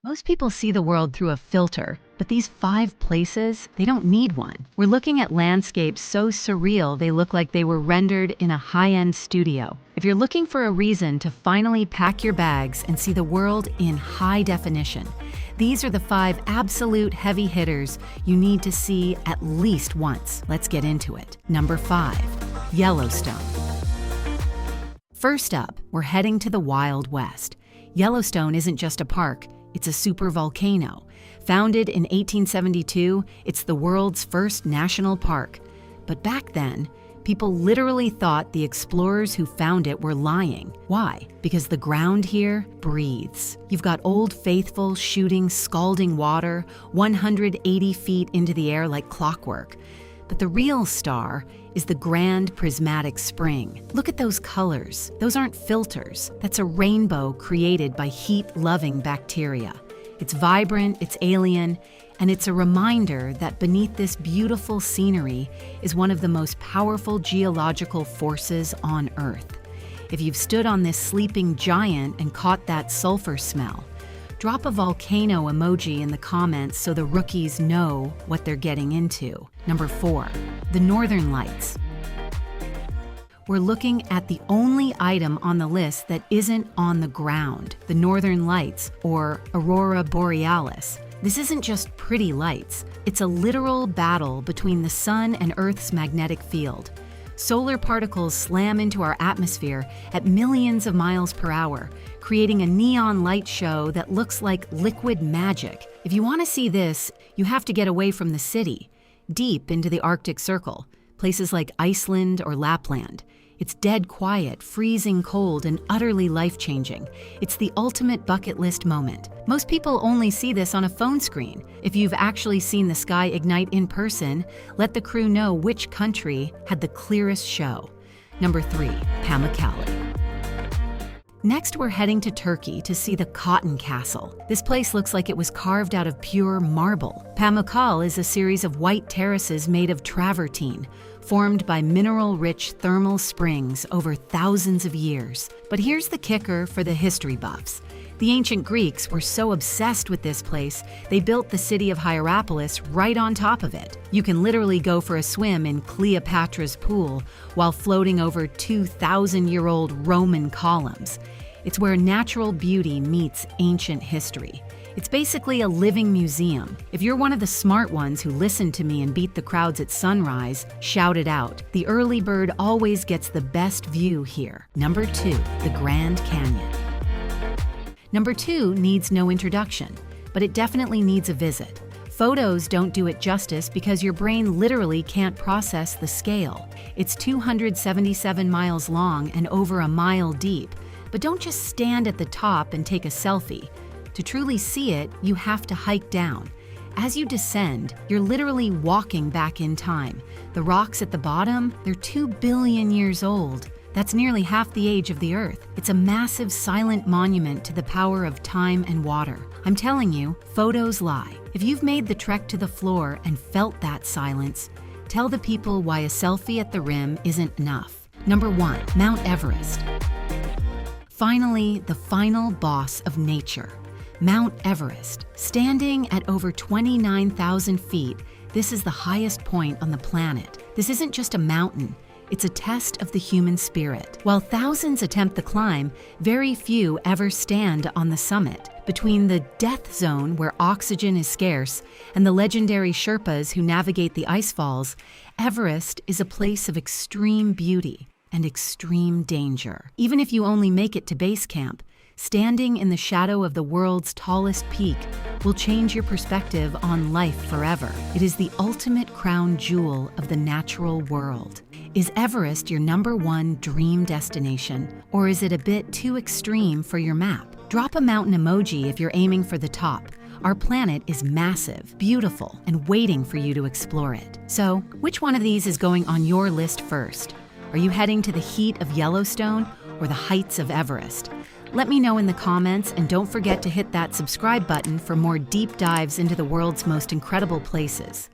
Most people see the world through a filter, but these 5 places, they don't need one. We're looking at landscapes so surreal they look like they were rendered in a high-end studio. If you're looking for a reason to finally pack your bags and see the world in high definition, these are the 5 absolute heavy hitters you need to see at least once. Let's get into it. Number 5, Yellowstone. First up, we're heading to the Wild West. Yellowstone isn't just a park. It's a supervolcano. Founded in 1872, it's the world's first national park. But back then, people literally thought the explorers who found it were lying. Why? Because the ground here breathes. You've got Old Faithful shooting scalding water 180 feet into the air like clockwork. But the real star is the Grand Prismatic Spring. Look at those colors. Those aren't filters. That's a rainbow created by heat-loving bacteria. It's vibrant, it's alien, and it's a reminder that beneath this beautiful scenery is one of the most powerful geological forces on Earth. If you've stood on this sleeping giant and caught that sulfur smell, drop a volcano emoji in the comments so the rookies know what they're getting into. Number 4, the Northern Lights. We're looking at the only item on the list that isn't on the ground, the Northern Lights, or Aurora Borealis. This isn't just pretty lights. It's a literal battle between the sun and Earth's magnetic field. Solar particles slam into our atmosphere at millions of miles per hour, creating a neon light show that looks like liquid magic. If you want to see this, you have to get away from the city, deep into the Arctic Circle, places like Iceland or Lapland. It's dead quiet, freezing cold, and utterly life-changing. It's the ultimate bucket list moment. Most people only see this on a phone screen. If you've actually seen the sky ignite in person, let the crew know which country had the clearest show. Number 3, Pamukkale. Next, we're heading to Turkey to see the Cotton Castle. This place looks like it was carved out of pure marble. Pamukkale is a series of white terraces made of travertine, formed by mineral-rich thermal springs over thousands of years. But here's the kicker for the history buffs. The ancient Greeks were so obsessed with this place, they built the city of Hierapolis right on top of it. You can literally go for a swim in Cleopatra's pool while floating over 2,000-year-old Roman columns. It's where natural beauty meets ancient history. It's basically a living museum. If you're one of the smart ones who listened to me and beat the crowds at sunrise, shout it out. The early bird always gets the best view here. Number 2, the Grand Canyon. Number 2 needs no introduction, but it definitely needs a visit. Photos don't do it justice because your brain literally can't process the scale. It's 277 miles long and over a mile deep, but don't just stand at the top and take a selfie. To truly see it, you have to hike down. As you descend, you're literally walking back in time. The rocks at the bottom, they're 2 billion years old. That's nearly half the age of the Earth. It's a massive silent monument to the power of time and water. I'm telling you, photos lie. If you've made the trek to the floor and felt that silence, tell the people why a selfie at the rim isn't enough. Number 1, Mount Everest. Finally, the final boss of nature. Mount Everest. Standing at over 29,000 feet, this is the highest point on the planet. This isn't just a mountain. It's a test of the human spirit. While thousands attempt the climb, very few ever stand on the summit. Between the death zone where oxygen is scarce and the legendary Sherpas who navigate the ice falls, Everest is a place of extreme beauty and extreme danger. Even if you only make it to base camp, standing in the shadow of the world's tallest peak will change your perspective on life forever. It is the ultimate crown jewel of the natural world. Is Everest your number 1 dream destination, or is it a bit too extreme for your map? Drop a mountain emoji if you're aiming for the top. Our planet is massive, beautiful, and waiting for you to explore it. So, which one of these is going on your list first? Are you heading to the heat of Yellowstone or the heights of Everest? Let me know in the comments, and don't forget to hit that subscribe button for more deep dives into the world's most incredible places.